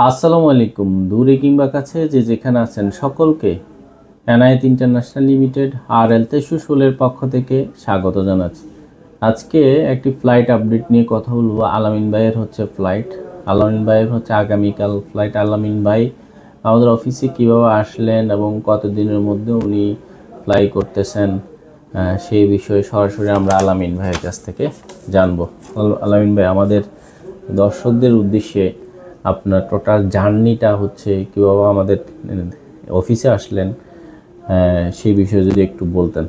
আসসালামু আলাইকুম। দূরে কিংবা কাছে যে যেখানে আছেন সকলকে এনায়েত ইন্টারন্যাশনাল লিমিটেড আর এল 63 পক্ষ থেকে স্বাগত জানাচ্ছি। আজকে একটি ফ্লাইট আপডেট নিয়ে কথা বলবো। আলামিন ভাইয়ের ফ্লাইট। আলামিন ভাইয়ের আগামীকাল ফ্লাইট। আলামিন ভাই আমাদের অফিসে কিভাবে আসলেন এবং কতদিনের মধ্যে উনি ফ্লাই করতেছেন সেই বিষয়ে সরাসরি আমরা আলামিন ভাইয়ের কাছ থেকে জানবো। আলামিন ভাই, আমাদের দর্শকদের উদ্দেশ্যে আপনার টোটাল জার্নিটা কীভাবে আমাদের অফিসে আসলেন সেই বিষয়ে যদি একটু বলতেন।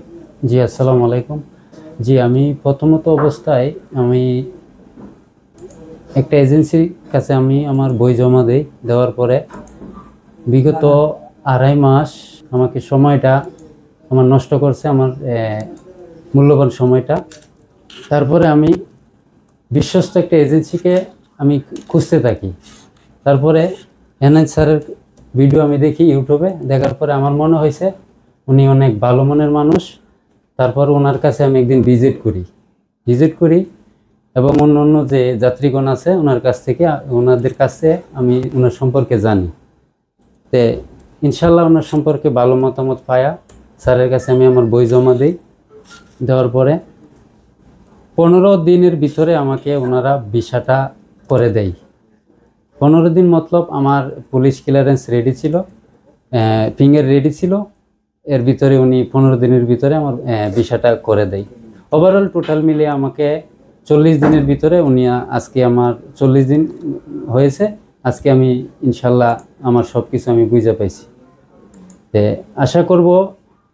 জি, আসসালামু আলাইকুম। জি, আমি প্রথমত অবস্থায় আমি একটা এজেন্সির কাছে আমি আমার বই জমা দিই। দেওয়ার পরে বিগত 2.5 মাস আমাকে সময়টা আমার নষ্ট করছে, আমার মূল্যবান সময়টা। তারপরে আমি বিশ্বস্ত একটা এজেন্সিকে আমি খুঁজতে থাকি। তারপরে এনআই স্যারের ভিডিও আমি দেখি ইউটিউবে। দেখার পরে আমার মনে হয়েছে উনি অনেক ভালো মনের মানুষ। তারপর ওনার কাছে আমি একদিন ভিজিট করি এবং অন্য যে যাত্রীগণ আছে ওনাদের কাছে আমি ওনার সম্পর্কে জানি। তো ইনশাল্লাহ ওনার সম্পর্কে ভালো মতামত পায়া স্যারের কাছে আমি আমার বই জমা দিই। দেওয়ার পরে 15 দিনের ভিতরে আমাকে ওনারা ভিসাটা করে দেয়। 15 দিন মতলব আমার পুলিশ ক্লিয়ারেন্স রেডি ছিল, ফিঙ্গার রেডি ছিল। এর ভিতরে উনি 15 দিনের ভিতরে আমার ভিসাটা করে দেয়। ওভারঅল টোটাল মিলিয়ে আমাকে 40 দিনের ভিতরে উনি আজকে আমার 40 দিন হয়েছে। আজকে আমি ইনশাল্লাহ আমার সব কিছু আমি বুঝে পাইছি। তো আশা করব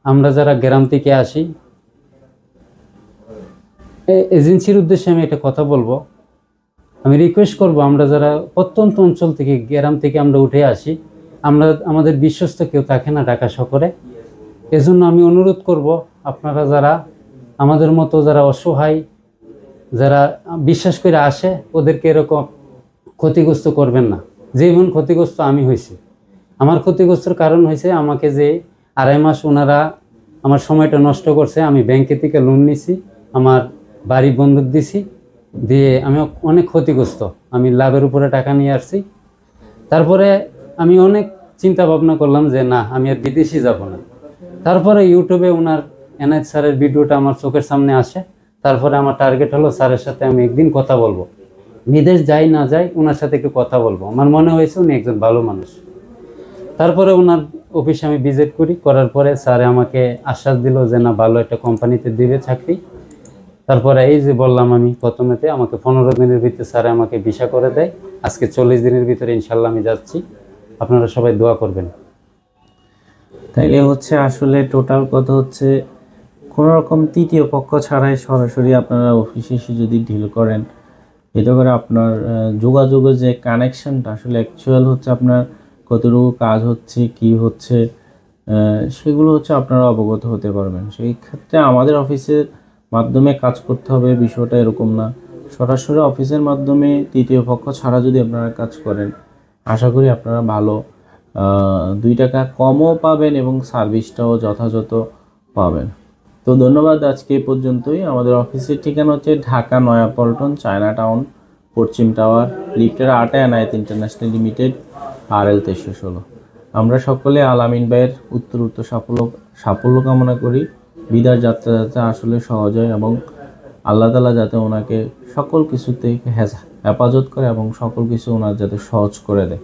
আমরা যারা গ্রাম থেকে আসি, এজেন্সির উদ্দেশ্যে আমি একটা কথা বলবো, আমি রিকোয়েস্ট করব আমরা যারা প্রত্যন্ত অঞ্চল থেকে গ্রাম থেকে আমরা উঠে আসি, আমাদের বিশ্বস্ত কেউ থাকে না ঢাকা শহরে। এজন্য আমি অনুরোধ করব আপনারা যারা আমাদের মতো যারা অসহায়, যারা বিশ্বাস করে আসে, ওদেরকে এরকম ক্ষতিগ্রস্ত করবেন না। যেমন ক্ষতিগ্রস্ত আমি হয়েছি। আমার ক্ষতিগ্রস্তর কারণ হয়েছে আমাকে যে 2.5 মাস ওনারা আমার সময়টা নষ্ট করছে। আমি ব্যাংকে থেকে লোন নিছি, আমার বাড়ি বন্ধক দিছি, দিয়ে আমি অনেক ক্ষতিগ্রস্ত। আমি লাভের উপরে টাকা নিয়ে আসছি। তারপরে আমি অনেক চিন্তা ভাবনা করলাম যে না, আমি আর বিদেশি যাব না। তারপরে ইউটিউবে ওনার এনআইত স্যারের ভিডিওটা আমার চোখের সামনে আসে। তারপরে আমার টার্গেট হলো স্যারের সাথে আমি একদিন কথা বলবো, বিদেশ যাই না যাই ওনার সাথে একটু কথা বলবো। আমার মনে হয়েছে উনি একজন ভালো মানুষ। তারপরে ওনার অফিসে আমি ভিজিট করার পরে স্যারে আমাকে আশ্বাস দিল যে না, ভালো একটা কোম্পানিতে দিবে চাকরি। তারপরে এই যে বললাম আমি প্রথমেতে, আমাকে 15 দিনের ভিতরে স্যারে আমাকে ভিসা করে দেয়। আজকে 40 দিনের ভিতরে ইনশাল্লাহ আমি যাচ্ছি। আপনারা সবাই দোয়া করবেন। তাইলে আসলে টোটাল কথা কোনো রকম তৃতীয় পক্ষ ছাড়াই সরাসরি আপনারা অফিসে এসে যদি ডিল করেন, এটা করে আপনার যোগাযোগের যে কানেকশনটা আসলে অ্যাকচুয়াল আপনার কতটুকু কাজ কি সেগুলো আপনারা অবগত হতে পারবেন। সেই ক্ষেত্রে আমাদের অফিসের মাধ্যমে কাজ করতে হবে বিষয়টা এরকম না। সরাসরি অফিসের মাধ্যমে তৃতীয় পক্ষ ছাড়া যদি আপনারা কাজ করেন, আশা করি আপনারা ভালো 2 টাকা কমও পাবেন এবং সার্ভিসটাও যথাযথ পাবেন। তো ধন্যবাদ। আজকে এই পর্যন্তই। আমাদের অফিসের ঠিকানা ঢাকা নয়াপল্টন, চায়না টাউন, পশ্চিম টাওয়ার, লিফটের 8 এনায়েত ইন্টারন্যাশনাল লিমিটেড, আর এল 6316। আমরা সকলে আলামিন ভাইয়ের উত্তর সাফল্য কামনা করি। বিদার যাত্রা যাতে আসলে সহজ হয় এবং আল্লাহ তাআলা যাতে ওনাকে সকল কিছুতে হেফাজত করে এবং সকল কিছু ওনার যাতে সহজ করে দেয়।